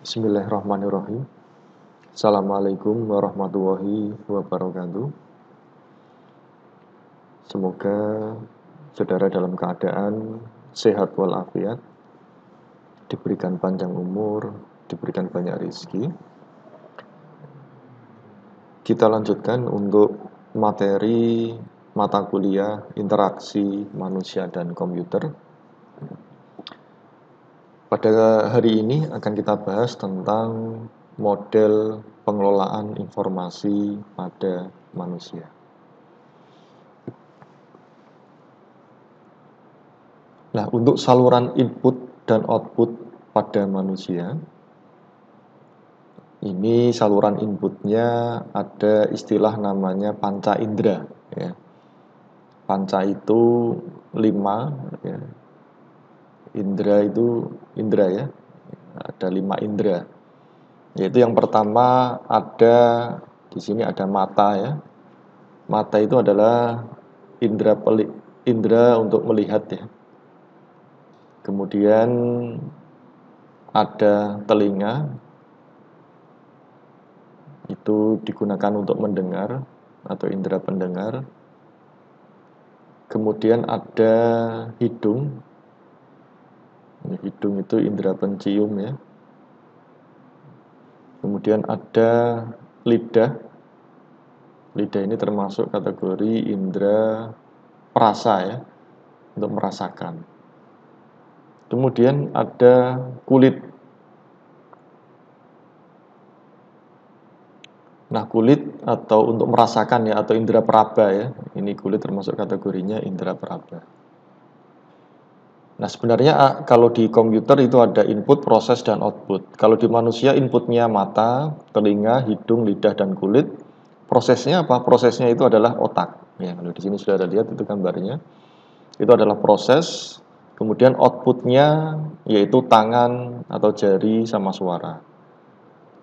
Bismillahirrahmanirrahim. Assalamualaikum warahmatullahi wabarakatuh. Semoga saudara dalam keadaan sehat walafiat, diberikan panjang umur, diberikan banyak rezeki. Kita lanjutkan untuk materi mata kuliah interaksi manusia dan komputer. Pada hari ini akan kita bahas tentang model pengelolaan informasi pada manusia. Nah, untuk saluran input dan output pada manusia, ini saluran inputnya ada istilah namanya panca indera. Ya. Panca itu 5, ya. Indera itu indera ya, ada 5 indera. Yaitu yang pertama ada di sini ada mata ya. Mata itu adalah indera untuk melihat ya. Kemudian ada telinga, itu digunakan untuk mendengar atau indera pendengar. Kemudian ada hidung. Hidung itu indera pencium ya. Kemudian ada lidah. Lidah ini termasuk kategori indera perasa ya, untuk merasakan. Kemudian ada kulit. Nah, kulit atau untuk merasakan ya, atau indera peraba ya. Ini kulit termasuk kategorinya indera peraba. Nah, sebenarnya kalau di komputer itu ada input, proses, dan output. Kalau di manusia inputnya mata, telinga, hidung, lidah, dan kulit. Prosesnya apa? Prosesnya itu adalah otak. Ya, kalau di sini sudah ada lihat itu gambarnya. Itu adalah proses. Kemudian outputnya yaitu tangan atau jari sama suara.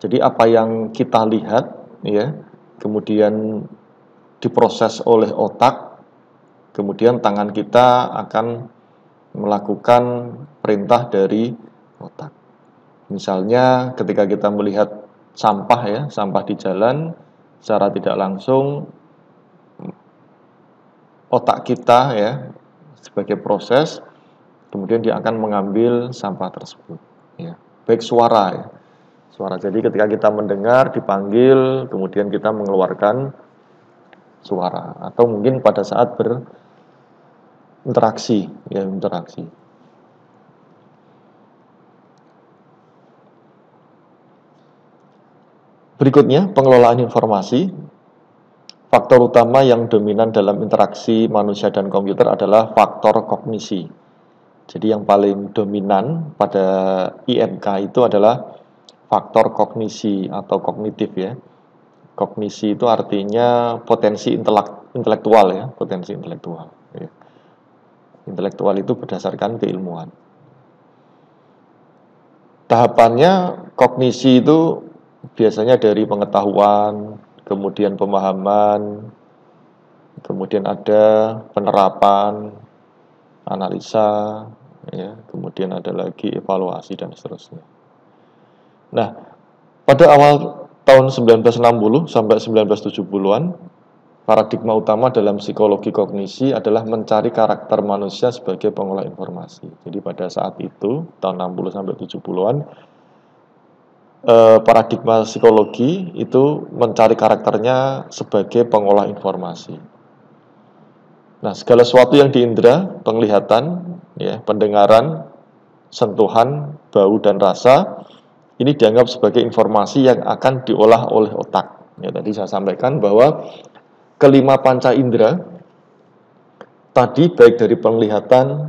Jadi apa yang kita lihat ya, kemudian diproses oleh otak, kemudian tangan kita akan melakukan perintah dari otak. Misalnya ketika kita melihat sampah ya, sampah di jalan, secara tidak langsung otak kita ya sebagai proses, kemudian dia akan mengambil sampah tersebut ya. Baik suara ya. Suara. Jadi ketika kita mendengar, dipanggil, kemudian kita mengeluarkan suara, atau mungkin pada saat berinteraksi ya, interaksi. Berikutnya, pengelolaan informasi. Faktor utama yang dominan dalam interaksi manusia dan komputer adalah faktor kognisi. Jadi yang paling dominan pada IMK itu adalah faktor kognisi atau kognitif ya. Kognisi itu artinya potensi intelektual ya, potensi intelektual. Ya. Intelektual itu berdasarkan keilmuan. Tahapannya kognisi itu biasanya dari pengetahuan, kemudian pemahaman, kemudian ada penerapan, analisa, ya, kemudian ada lagi evaluasi dan seterusnya. Nah, pada awal tahun 1960 sampai 1970-an, paradigma utama dalam psikologi kognisi adalah mencari karakter manusia sebagai pengolah informasi. Jadi pada saat itu, tahun 60 sampai 70-an, paradigma psikologi itu mencari karakternya sebagai pengolah informasi. Nah, segala sesuatu yang diindera, penglihatan, ya, pendengaran, sentuhan, bau dan rasa, ini dianggap sebagai informasi yang akan diolah oleh otak. Ya, tadi saya sampaikan bahwa kelima panca indera tadi baik dari penglihatan,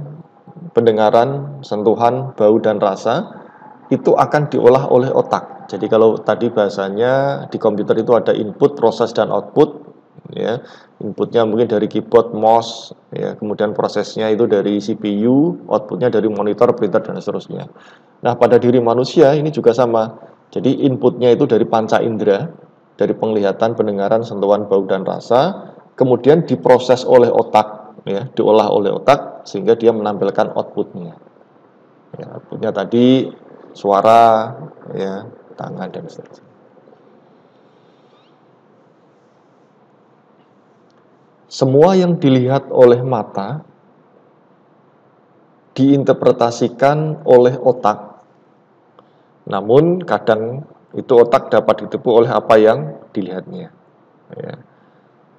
pendengaran, sentuhan, bau dan rasa itu akan diolah oleh otak. Jadi kalau tadi bahasanya di komputer itu ada input, proses dan output ya. Inputnya mungkin dari keyboard, mouse ya, kemudian prosesnya itu dari CPU, outputnya dari monitor, printer dan seterusnya. Nah, pada diri manusia ini juga sama. Jadi inputnya itu dari panca indera, dari penglihatan, pendengaran, sentuhan, bau dan rasa, kemudian diproses oleh otak ya, diolah oleh otak sehingga dia menampilkan outputnya. Ya, outputnya tadi suara, ya, tangan dan seterusnya. Semua yang dilihat oleh mata diinterpretasikan oleh otak. Namun kadang itu otak dapat ditipu oleh apa yang dilihatnya. Ya.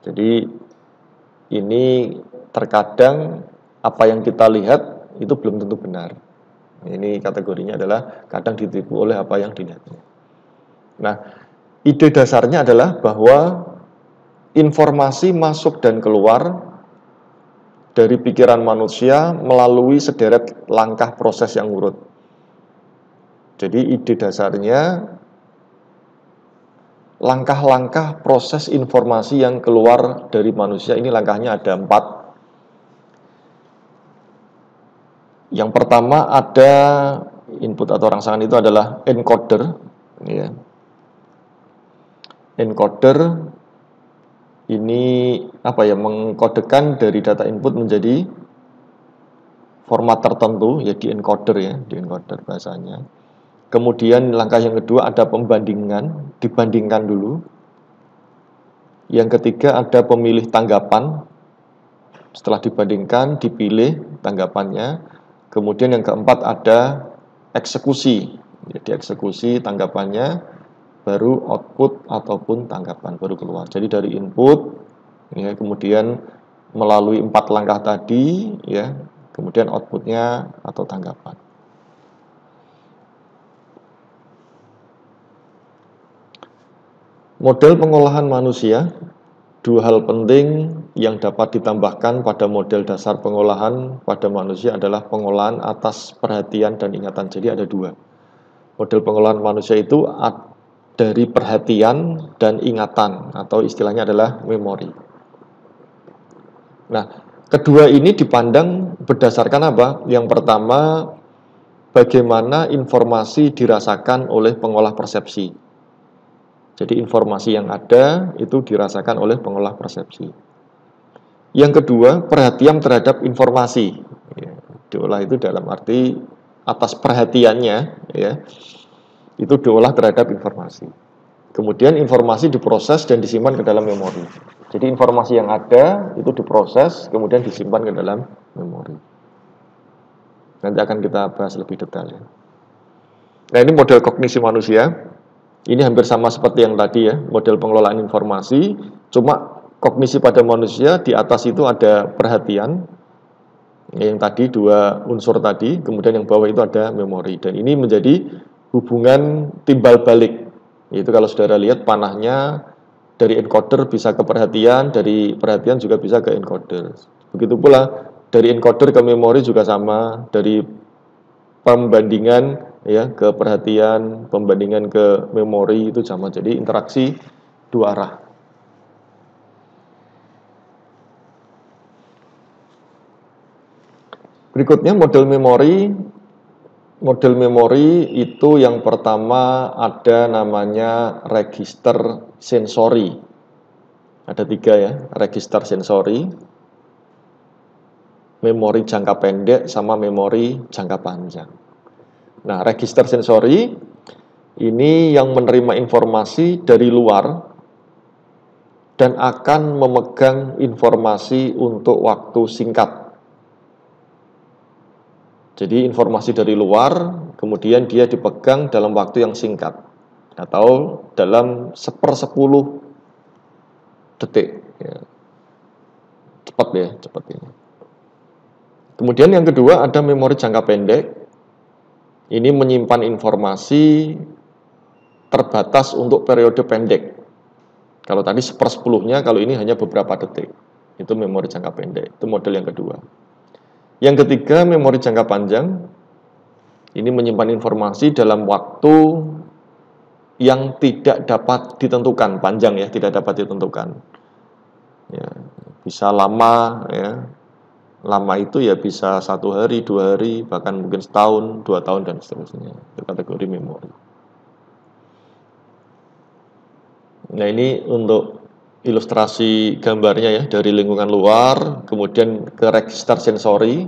Jadi ini terkadang apa yang kita lihat itu belum tentu benar. Ini kategorinya adalah kadang ditipu oleh apa yang dilihatnya. Nah, ide dasarnya adalah bahwa informasi masuk dan keluar dari pikiran manusia melalui sederet langkah proses yang urut. Jadi ide dasarnya langkah-langkah proses informasi yang keluar dari manusia ini langkahnya ada 4. Yang pertama ada input atau rangsangan itu adalah encoder, ya. Encoder ini mengkodekan dari data input menjadi format tertentu, ya di encoder bahasanya. Kemudian langkah yang kedua ada pembandingan, dibandingkan dulu. Yang ketiga ada pemilih tanggapan. Setelah dibandingkan, dipilih tanggapannya. Kemudian yang keempat ada eksekusi. Jadi eksekusi tanggapannya, baru output ataupun tanggapan baru keluar. Jadi dari input, ya, kemudian melalui 4 langkah tadi, ya, kemudian outputnya atau tanggapan. Model pengolahan manusia, 2 hal penting yang dapat ditambahkan pada model dasar pengolahan pada manusia adalah pengolahan atas perhatian dan ingatan. Jadi ada 2. Model pengolahan manusia itu dari perhatian dan ingatan, atau istilahnya adalah memori. Nah, kedua ini dipandang berdasarkan apa? Yang pertama, bagaimana informasi dirasakan oleh pengolah persepsi. Jadi informasi yang ada itu dirasakan oleh pengolah persepsi. Yang kedua, perhatian terhadap informasi. Ya, diolah itu dalam arti atas perhatiannya, ya, itu diolah terhadap informasi. Kemudian informasi diproses dan disimpan ke dalam memori. Jadi informasi yang ada itu diproses, kemudian disimpan ke dalam memori. Nanti akan kita bahas lebih detail, ya. Nah, ini model kognisi manusia. Ini hampir sama seperti yang tadi, ya, model pengelolaan informasi. Cuma kognisi pada manusia di atas itu ada perhatian, yang tadi 2 unsur tadi, kemudian yang bawah itu ada memori. Dan ini menjadi hubungan timbal balik. Itu kalau saudara lihat panahnya dari encoder bisa ke perhatian, dari perhatian juga bisa ke encoder. Begitu pula dari encoder ke memori juga sama, dari pembandingan, ya, ke perhatian, pembandingan ke memori itu sama. Jadi interaksi 2 arah. Berikutnya model memori. Model memori itu yang pertama ada namanya register sensori. Ada 3, ya, register sensori, memori jangka pendek, sama memori jangka panjang. Nah, register sensori ini yang menerima informasi dari luar dan akan memegang informasi untuk waktu singkat. Jadi informasi dari luar, kemudian dia dipegang dalam waktu yang singkat, atau dalam 1/10 detik. Ya. Cepat ini. Kemudian yang kedua ada memori jangka pendek. Ini menyimpan informasi terbatas untuk periode pendek. Kalau tadi 1/10-nya, kalau ini hanya beberapa detik. Itu memori jangka pendek. Itu model yang kedua. Yang ketiga, memori jangka panjang. Ini menyimpan informasi dalam waktu yang tidak dapat ditentukan, panjang, ya, tidak dapat ditentukan. Ya, bisa lama, ya. Lama itu ya bisa 1 hari, 2 hari, bahkan mungkin setahun, 2 tahun dan seterusnya. Itu kategori memori. Nah, ini untuk ilustrasi gambarnya, ya, dari lingkungan luar, kemudian ke register sensori.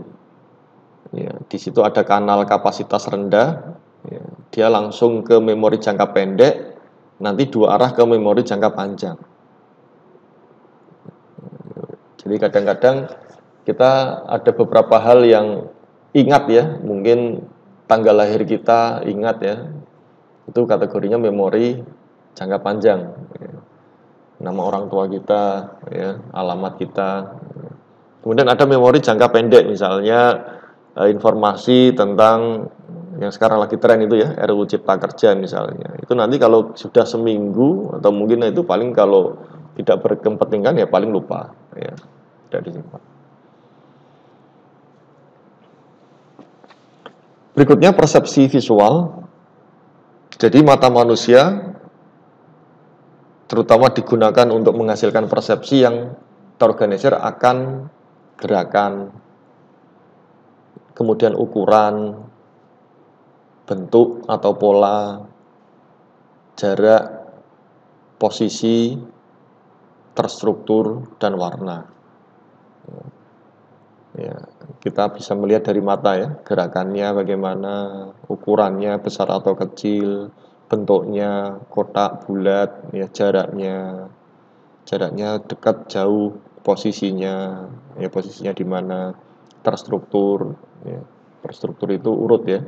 Ya, di situ ada kanal kapasitas rendah, ya, dia langsung ke memori jangka pendek, nanti dua arah ke memori jangka panjang. Jadi kadang-kadang kita ada beberapa hal yang ingat ya, mungkin tanggal lahir kita ingat ya, itu kategorinya memori jangka panjang. Nama orang tua kita, ya, alamat kita. Kemudian ada memori jangka pendek, misalnya informasi tentang yang sekarang lagi tren itu ya, RUU Cipta Kerja misalnya. Itu nanti kalau sudah seminggu atau mungkin itu paling kalau tidak berkepentingan ya paling lupa ya, tidak disimpan. Berikutnya persepsi visual. Jadi mata manusia terutama digunakan untuk menghasilkan persepsi yang terorganisir akan gerakan, kemudian ukuran, bentuk atau pola, jarak, posisi, terstruktur, dan warna. Ya, kita bisa melihat dari mata ya, gerakannya bagaimana, ukurannya besar atau kecil, bentuknya kotak, bulat, ya jaraknya dekat, jauh, posisinya, ya posisinya di mana, terstruktur, ya, terstruktur itu urut ya,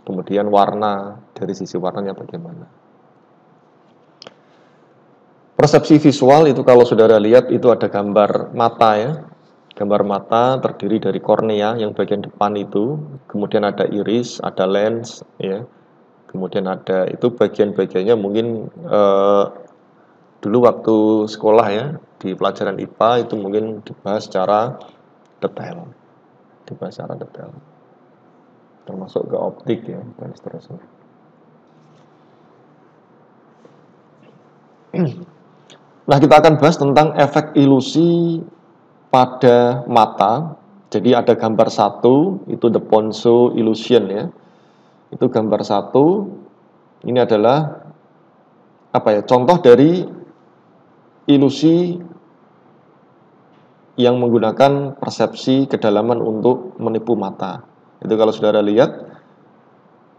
kemudian warna, dari sisi warnanya bagaimana. Persepsi visual itu kalau saudara lihat itu ada gambar mata ya. Gambar mata terdiri dari kornea yang bagian depan itu, kemudian ada iris, ada lens, ya. Kemudian ada itu bagian-bagiannya mungkin dulu waktu sekolah ya di pelajaran IPA itu mungkin dibahas secara detail, termasuk ke optik ya dan seterusnya. Nah, kita akan bahas tentang efek ilusi pada mata. Jadi ada gambar satu, itu the Ponceau illusion ya. Itu gambar satu. Ini adalah apa ya? Contoh dari ilusi yang menggunakan persepsi kedalaman untuk menipu mata. Itu kalau saudara lihat,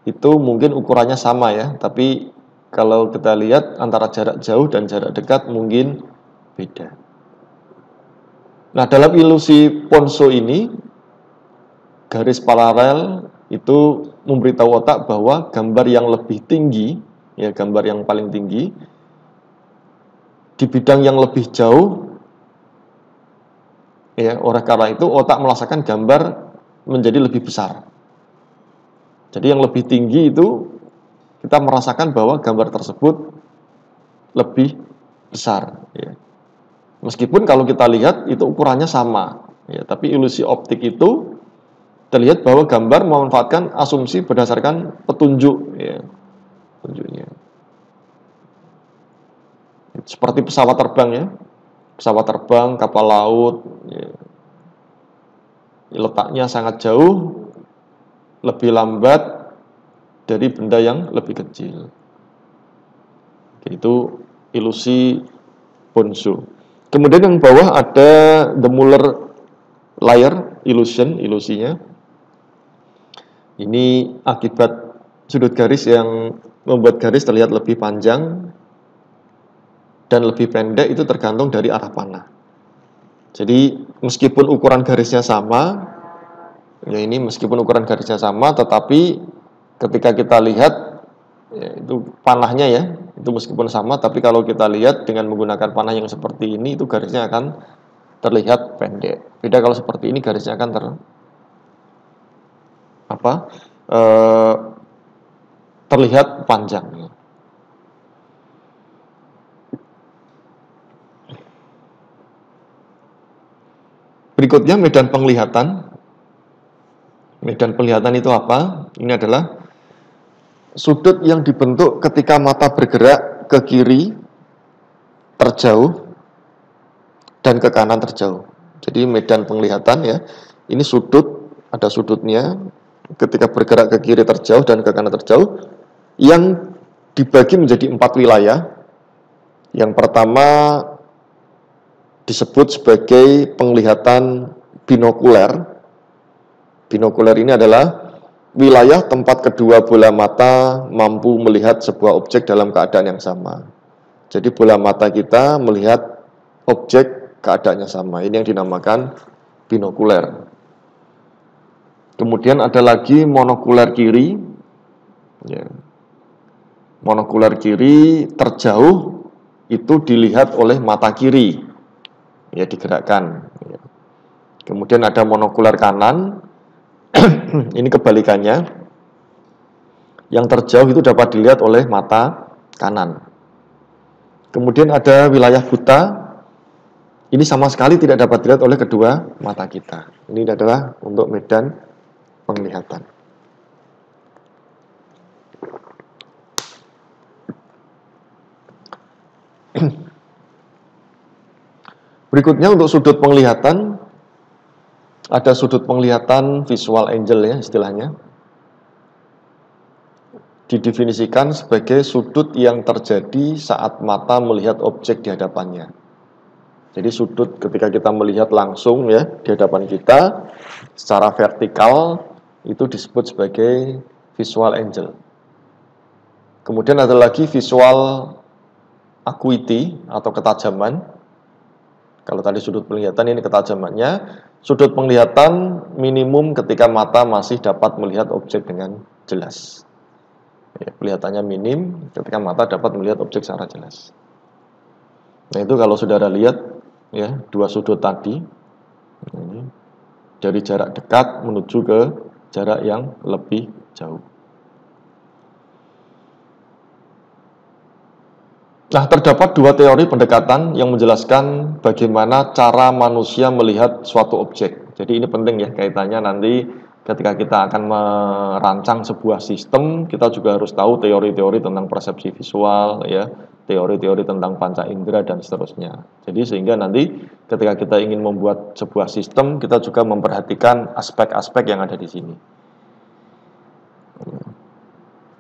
itu mungkin ukurannya sama ya, tapi kalau kita lihat antara jarak jauh dan jarak dekat mungkin beda. Nah, dalam ilusi Ponceau ini, garis paralel itu memberitahu otak bahwa gambar yang lebih tinggi, ya gambar yang paling tinggi, di bidang yang lebih jauh, ya oleh karena itu otak merasakan gambar menjadi lebih besar. Jadi yang lebih tinggi itu kita merasakan bahwa gambar tersebut lebih besar. Ya. Meskipun kalau kita lihat itu ukurannya sama, ya, tapi ilusi optik itu terlihat bahwa gambar memanfaatkan asumsi berdasarkan petunjuk, ya, petunjuknya. Seperti pesawat terbang ya, pesawat terbang, kapal laut, ya, letaknya sangat jauh, lebih lambat dari benda yang lebih kecil. Itu ilusi Ponceau. Kemudian yang bawah ada the Muller layer illusion, ilusinya. Ini akibat sudut garis yang membuat garis terlihat lebih panjang dan lebih pendek itu tergantung dari arah panah. Jadi meskipun ukuran garisnya sama, ya ini meskipun ukuran garisnya sama, tetapi ketika kita lihat ya, itu panahnya ya, itu meskipun sama, tapi kalau kita lihat dengan menggunakan panah yang seperti ini, itu garisnya akan terlihat pendek. Beda kalau seperti ini garisnya akan terlihat panjang. Berikutnya medan penglihatan. Medan penglihatan itu apa? Ini adalah sudut yang dibentuk ketika mata bergerak ke kiri terjauh dan ke kanan terjauh. Jadi medan penglihatan ya, ini sudut, ada sudutnya ketika bergerak ke kiri terjauh dan ke kanan terjauh yang dibagi menjadi 4 wilayah. Yang pertama disebut sebagai penglihatan binokuler. Binokuler ini adalah wilayah tempat kedua bola mata mampu melihat sebuah objek dalam keadaan yang sama. Jadi bola mata kita melihat objek keadaannya sama. Ini yang dinamakan binokuler. Kemudian ada lagi monokuler kiri. Ya. Monokuler kiri terjauh itu dilihat oleh mata kiri. Ya, digerakkan. Ya. Kemudian ada monokuler kanan. Ini kebalikannya. Yang terjauh itu dapat dilihat oleh mata kanan. Kemudian ada wilayah buta. Ini sama sekali tidak dapat dilihat oleh kedua mata kita. Ini adalah untuk medan penglihatan. Berikutnya untuk sudut penglihatan, ada sudut penglihatan visual angle ya istilahnya. Didefinisikan sebagai sudut yang terjadi saat mata melihat objek di hadapannya. Jadi sudut ketika kita melihat langsung ya di hadapan kita secara vertikal itu disebut sebagai visual angle. Kemudian ada lagi visual acuity atau ketajaman. Kalau tadi sudut penglihatan, ini ketajamannya. Sudut penglihatan minimum ketika mata masih dapat melihat objek dengan jelas. Ya, kelihatannya minim ketika mata dapat melihat objek secara jelas. Nah itu kalau saudara lihat ya dua sudut tadi ini, dari jarak dekat menuju ke jarak yang lebih jauh. Nah, terdapat dua teori pendekatan yang menjelaskan bagaimana cara manusia melihat suatu objek. Jadi ini penting ya kaitannya nanti ketika kita akan merancang sebuah sistem, kita juga harus tahu teori-teori tentang persepsi visual, ya, teori-teori tentang panca indera dan seterusnya. Jadi sehingga nanti ketika kita ingin membuat sebuah sistem, kita juga memperhatikan aspek-aspek yang ada di sini.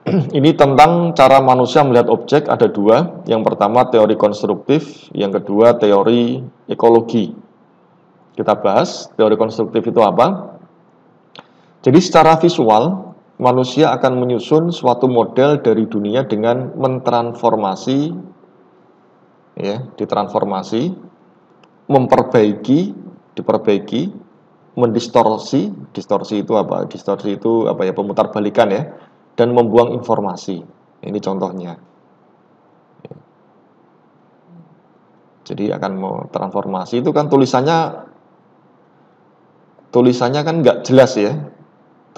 Ini tentang cara manusia melihat objek ada dua. Yang pertama teori konstruktif, yang kedua teori ekologi. Kita bahas teori konstruktif itu apa. Jadi secara visual, manusia akan menyusun suatu model dari dunia dengan mentransformasi, ya, ditransformasi, diperbaiki, mendistorsi. Distorsi itu apa? Distorsi itu apa ya? Pemutarbalikan ya. Dan membuang informasi. Ini contohnya. Jadi akan mau transformasi itu kan tulisannya kan nggak jelas ya.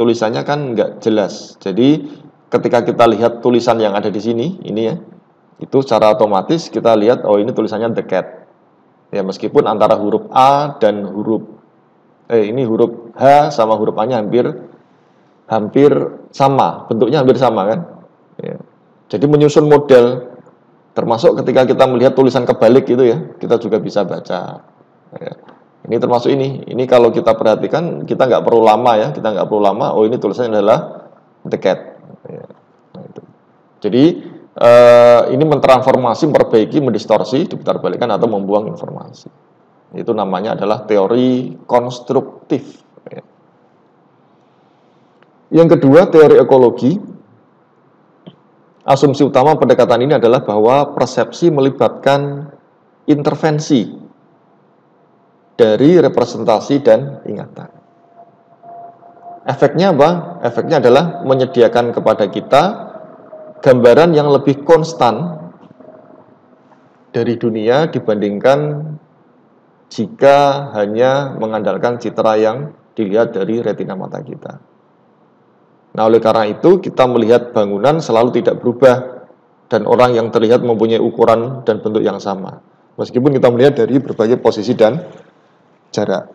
Tulisannya kan nggak jelas. Jadi ketika kita lihat tulisan yang ada di sini, ini ya, itu secara otomatis kita lihat oh ini tulisannya the cat. Ya meskipun antara huruf A dan huruf H sama huruf A-nya hampir sama, bentuknya hampir sama kan. Ya. Jadi menyusun model, termasuk ketika kita melihat tulisan kebalik itu ya, kita juga bisa baca. Ya. Ini termasuk ini kalau kita perhatikan, kita nggak perlu lama ya, oh ini tulisannya adalah the cat. Ya. Nah, itu. Jadi ini mentransformasi, memperbaiki, mendistorsi, diputarbalikkan atau membuang informasi. Itu namanya adalah teori konstruktif. Ya. Yang kedua, teori ekologi. Asumsi utama pendekatan ini adalah bahwa persepsi melibatkan intervensi dari representasi dan ingatan. Efeknya apa? Efeknya adalah menyediakan kepada kita gambaran yang lebih konstan dari dunia dibandingkan jika hanya mengandalkan citra yang dilihat dari retina mata kita. Nah, oleh karena itu kita melihat bangunan selalu tidak berubah dan orang yang terlihat mempunyai ukuran dan bentuk yang sama. Meskipun kita melihat dari berbagai posisi dan jarak.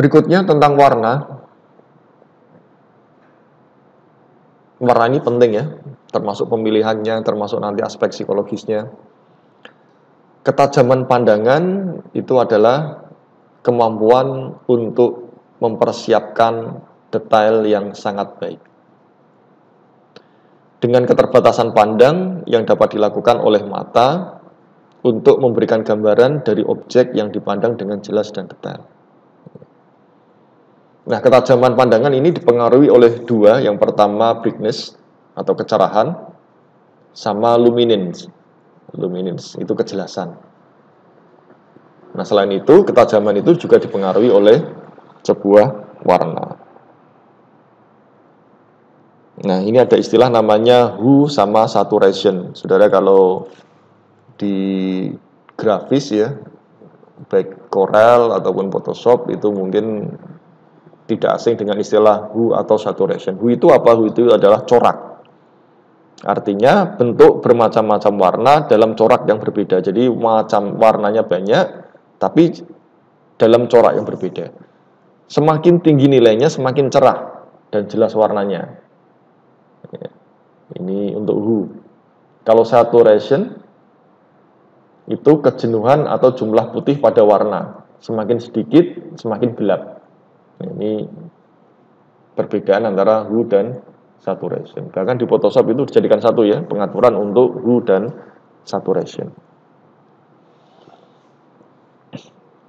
Berikutnya tentang warna. Warna ini penting ya, termasuk pemilihannya, termasuk nanti aspek psikologisnya. Ketajaman pandangan itu adalah kemampuan untuk mempersiapkan detail yang sangat baik. Dengan keterbatasan pandang yang dapat dilakukan oleh mata, untuk memberikan gambaran dari objek yang dipandang dengan jelas dan detail. Nah, ketajaman pandangan ini dipengaruhi oleh dua. Yang pertama brightness atau kecerahan, sama luminance. Luminance itu kejelasan. Nah, selain itu, ketajaman itu juga dipengaruhi oleh sebuah warna. Nah, ini ada istilah namanya hue sama saturation. Saudara kalau di grafis ya, baik Corel ataupun Photoshop itu mungkin tidak asing dengan istilah hue atau saturation. Hue itu apa? Hue itu adalah corak. Artinya bentuk bermacam-macam warna dalam corak yang berbeda. Jadi macam warnanya banyak, tapi dalam corak yang berbeda. Semakin tinggi nilainya, semakin cerah dan jelas warnanya. Ini untuk hue. Kalau saturation itu kejenuhan atau jumlah putih pada warna. Semakin sedikit, semakin gelap. Ini perbedaan antara hue dan saturation. Bahkan di Photoshop itu dijadikan satu ya, pengaturan untuk hue dan saturation.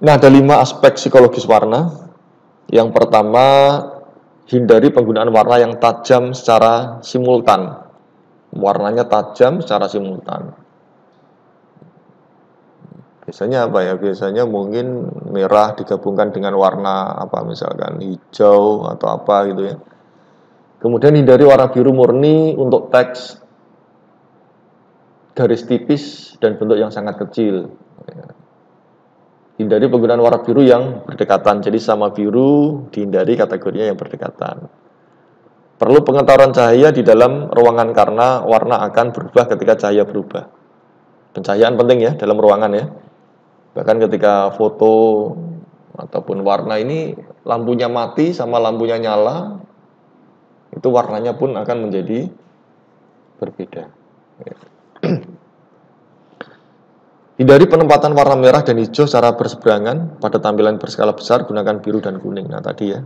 Nah, ada 5 aspek psikologis warna. Yang pertama, hindari penggunaan warna yang tajam secara simultan. Warnanya tajam secara simultan. Biasanya apa ya? Biasanya mungkin merah digabungkan dengan warna apa, misalkan hijau atau apa gitu ya. Kemudian hindari warna biru murni untuk teks, garis tipis, dan bentuk yang sangat kecil. Hindari penggunaan warna biru yang berdekatan. Jadi sama biru dihindari kategorinya yang berdekatan. Perlu pengetahuan cahaya di dalam ruangan karena warna akan berubah ketika cahaya berubah. Pencahayaan penting ya dalam ruangan ya. Bahkan ketika foto ataupun warna ini lampunya mati sama lampunya nyala, itu warnanya pun akan menjadi berbeda. Hindari penempatan warna merah dan hijau secara berseberangan pada tampilan berskala besar, gunakan biru dan kuning. Nah tadi ya,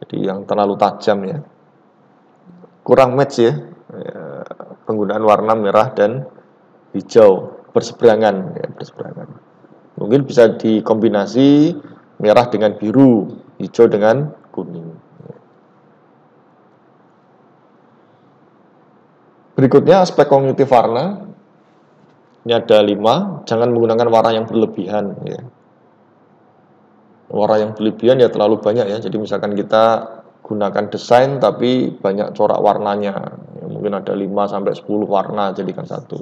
jadi yang terlalu tajam ya, kurang match ya, penggunaan warna merah dan hijau berseberangan ya, berseberangan. Mungkin bisa dikombinasi merah dengan biru, hijau dengan kuning. Berikutnya aspek kognitif warna. Ini ada 5. Jangan menggunakan warna yang berlebihan ya. Warna yang berlebihan ya terlalu banyak ya. Jadi misalkan kita gunakan desain tapi banyak corak warnanya ya, mungkin ada 5-10 warna jadikan satu.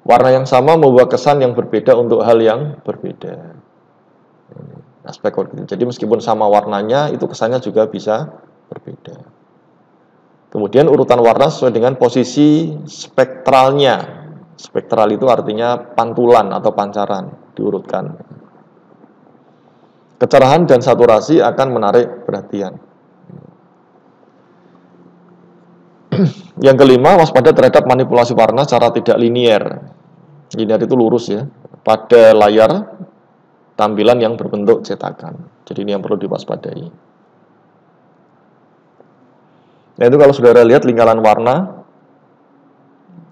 Warna yang sama membawa kesan yang berbeda untuk hal yang berbeda. Aspek kognitif. Jadi meskipun sama warnanya, itu kesannya juga bisa berbeda. Kemudian urutan warna sesuai dengan posisi spektralnya. Spektral itu artinya pantulan atau pancaran, diurutkan. Kecerahan dan saturasi akan menarik perhatian. Yang kelima, waspada terhadap manipulasi warna secara tidak linier. Linier itu lurus ya, pada layar tampilan yang berbentuk cetakan. Jadi ini yang perlu diwaspadai. Nah itu kalau saudara lihat lingkaran warna,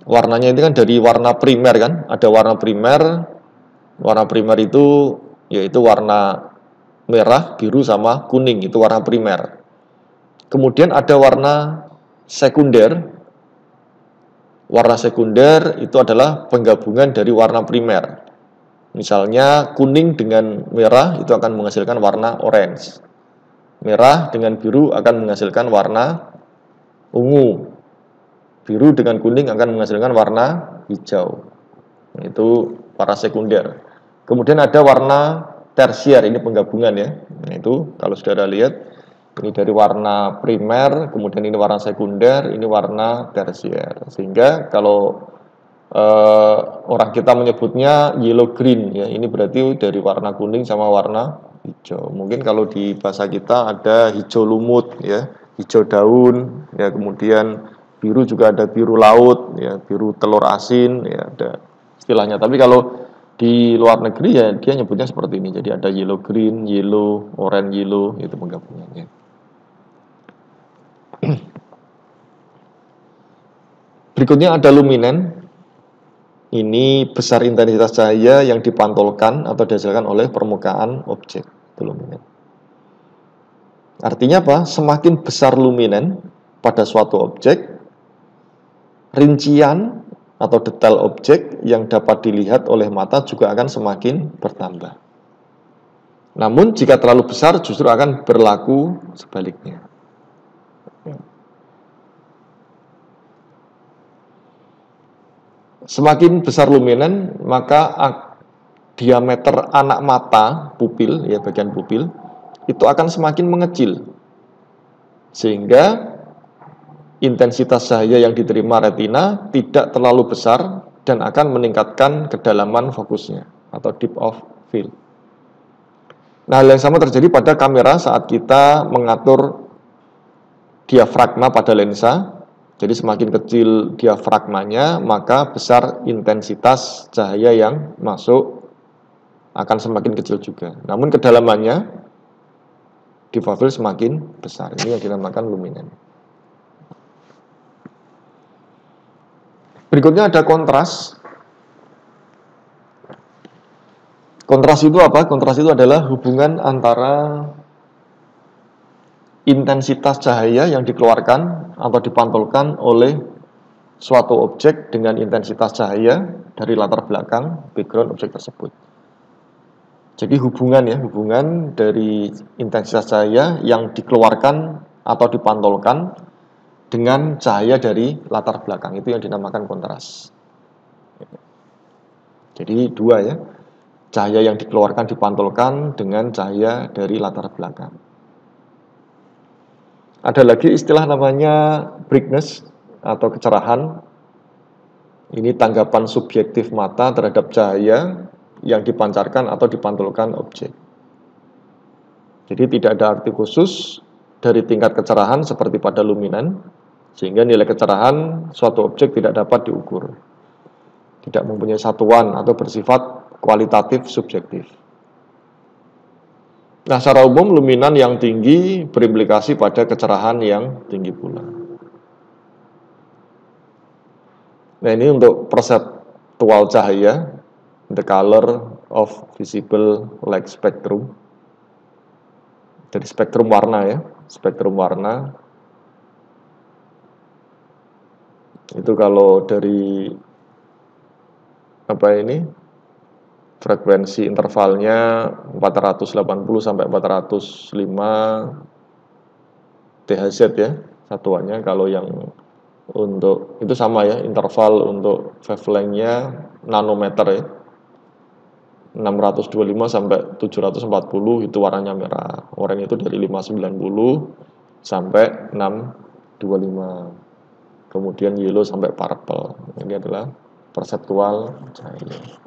warnanya ini kan dari warna primer kan, ada warna primer. Warna primer itu yaitu warna merah, biru sama kuning, itu warna primer. Kemudian ada warna sekunder. Warna sekunder itu adalah penggabungan dari warna primer. Misalnya kuning dengan merah itu akan menghasilkan warna orange. Merah dengan biru akan menghasilkan warna ungu. Biru dengan kuning akan menghasilkan warna hijau. Itu warna sekunder. Kemudian ada warna tersier, ini penggabungan ya. Nah, itu kalau saudara lihat ini dari warna primer, kemudian ini warna sekunder, ini warna tersier. Sehingga kalau orang kita menyebutnya yellow green ya, ini berarti dari warna kuning sama warna hijau. Mungkin kalau di bahasa kita ada hijau lumut ya, hijau daun ya, kemudian biru juga ada biru laut ya, biru telur asin ya, ada istilahnya. Tapi kalau di luar negeri ya dia nyebutnya seperti ini. Jadi ada yellow green, yellow, orange yellow, itu penggabungannya. Berikutnya ada luminen. Ini besar intensitas cahaya yang dipantulkan atau dihasilkan oleh permukaan objek. Itu luminen. Artinya apa? Semakin besar luminen pada suatu objek, rincian atau detail objek yang dapat dilihat oleh mata juga akan semakin bertambah. Namun jika terlalu besar justru akan berlaku sebaliknya. Semakin besar luminen, maka diameter anak mata, pupil, ya bagian pupil, itu akan semakin mengecil. Sehingga intensitas cahaya yang diterima retina tidak terlalu besar dan akan meningkatkan kedalaman fokusnya atau depth of field. Nah, hal yang sama terjadi pada kamera saat kita mengatur diafragma pada lensa. Jadi semakin kecil diafragmanya, maka besar intensitas cahaya yang masuk akan semakin kecil juga. Namun kedalamannya di foveal semakin besar. Ini yang dinamakan luminen. Berikutnya ada kontras. Kontras itu apa? Kontras itu adalah hubungan antara intensitas cahaya yang dikeluarkan atau dipantulkan oleh suatu objek dengan intensitas cahaya dari latar belakang background objek tersebut. Jadi hubungan dari intensitas cahaya yang dikeluarkan atau dipantulkan dengan cahaya dari latar belakang, itu yang dinamakan kontras. Jadi dua ya, cahaya yang dikeluarkan dipantulkan dengan cahaya dari latar belakang. Ada lagi istilah namanya brightness atau kecerahan. Ini tanggapan subjektif mata terhadap cahaya yang dipancarkan atau dipantulkan objek. Jadi tidak ada arti khusus dari tingkat kecerahan seperti pada luminen, sehingga nilai kecerahan suatu objek tidak dapat diukur. Tidak mempunyai satuan atau bersifat kualitatif subjektif. Nah, secara umum luminan yang tinggi berimplikasi pada kecerahan yang tinggi pula. Nah, ini untuk perseptual cahaya, the color of visible light spectrum. Dari spektrum warna ya, spektrum warna. Itu kalau dari frekuensi intervalnya 480 sampai 405 THz ya satuannya. Kalau yang untuk itu sama ya, interval untuk wavelength-nya nanometer ya, 625 sampai 740 itu warnanya merah. Oranye itu dari 590 sampai 625. Kemudian yellow sampai purple. Ini adalah perseptual cahaya.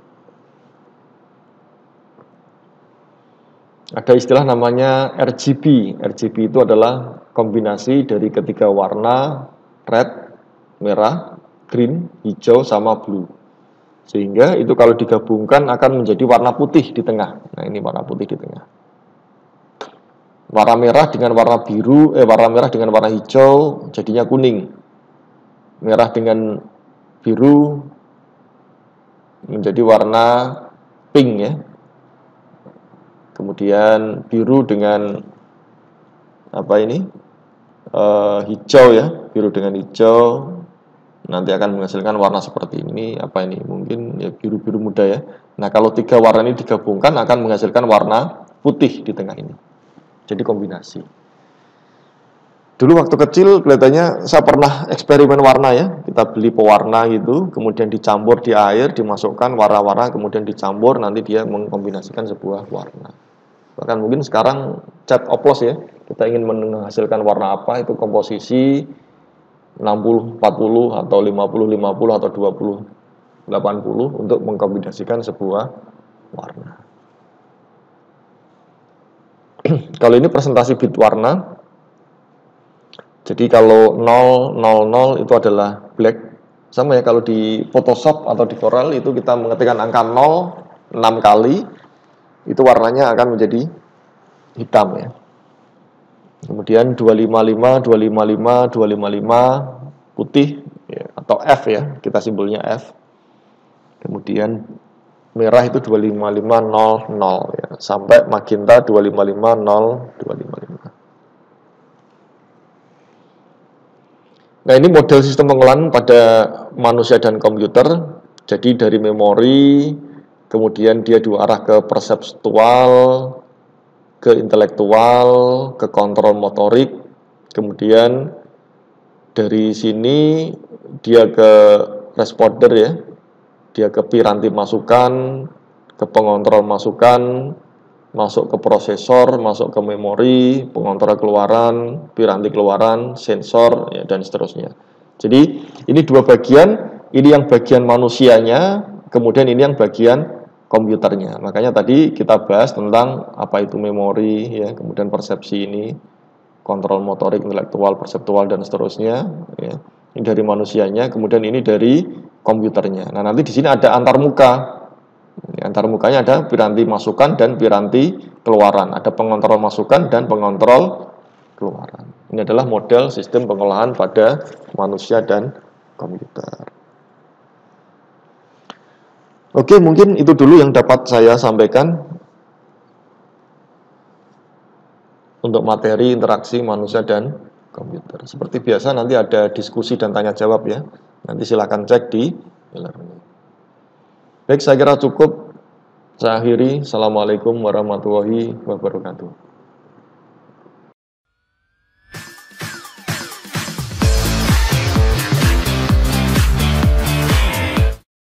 Ada istilah namanya RGB. RGB itu adalah kombinasi dari ketiga warna red, merah, green, hijau, sama blue. Sehingga itu kalau digabungkan akan menjadi warna putih di tengah. Nah, ini warna putih di tengah. Warna merah dengan warna biru, warna merah dengan warna hijau jadinya kuning. Merah dengan biru menjadi warna pink ya. Kemudian biru dengan hijau ya, biru dengan hijau nanti akan menghasilkan warna seperti ini. Mungkin ya biru-biru muda ya. Nah, kalau tiga warna ini digabungkan akan menghasilkan warna putih di tengah ini. Jadi kombinasi. Dulu waktu kecil kelihatannya saya pernah eksperimen warna ya. Kita beli pewarna gitu, kemudian dicampur di air, dimasukkan warna-warna, kemudian dicampur, nanti dia mengkombinasikan sebuah warna. Bahkan mungkin sekarang cat oplos ya. Kita ingin menghasilkan warna apa, itu komposisi 60-40 atau 50-50 atau 20-80 untuk mengkombinasikan sebuah warna. Kalau ini presentasi bit warna. Jadi kalau 000 itu adalah black. Sama ya, kalau di Photoshop atau di Corel itu kita mengetikkan angka 0 6 kali, itu warnanya akan menjadi hitam ya. Kemudian 255, 255, 255 putih ya, atau F ya, kita simbolnya F. Kemudian merah itu 25500 ya, sampai magenta 2550255. Nah, ini model sistem pengolahan pada manusia dan komputer. Jadi dari memori, kemudian dia diarah ke perseptual, ke intelektual, ke kontrol motorik, kemudian dari sini dia ke responder ya, dia ke piranti masukan, ke pengontrol masukan, masuk ke prosesor, masuk ke memori, pengontrol keluaran, piranti keluaran, sensor, ya, dan seterusnya. Jadi ini dua bagian, ini yang bagian manusianya, kemudian ini yang bagian komputernya. Makanya tadi kita bahas tentang apa itu memori, ya, kemudian persepsi ini, kontrol motorik, intelektual, perseptual, dan seterusnya. Ya. Ini dari manusianya, kemudian ini dari komputernya. Nah, nanti di sini ada antarmuka. Antarmukanya ada piranti masukan dan piranti keluaran. Ada pengontrol masukan dan pengontrol keluaran. Ini adalah model sistem pengolahan pada manusia dan komputer. Oke, mungkin itu dulu yang dapat saya sampaikan untuk materi interaksi manusia dan komputer. Seperti biasa nanti ada diskusi dan tanya jawab ya. Nanti silakan cek di e-learning. Baik, saya kira cukup. Saya akhiri. Assalamualaikum warahmatullahi wabarakatuh.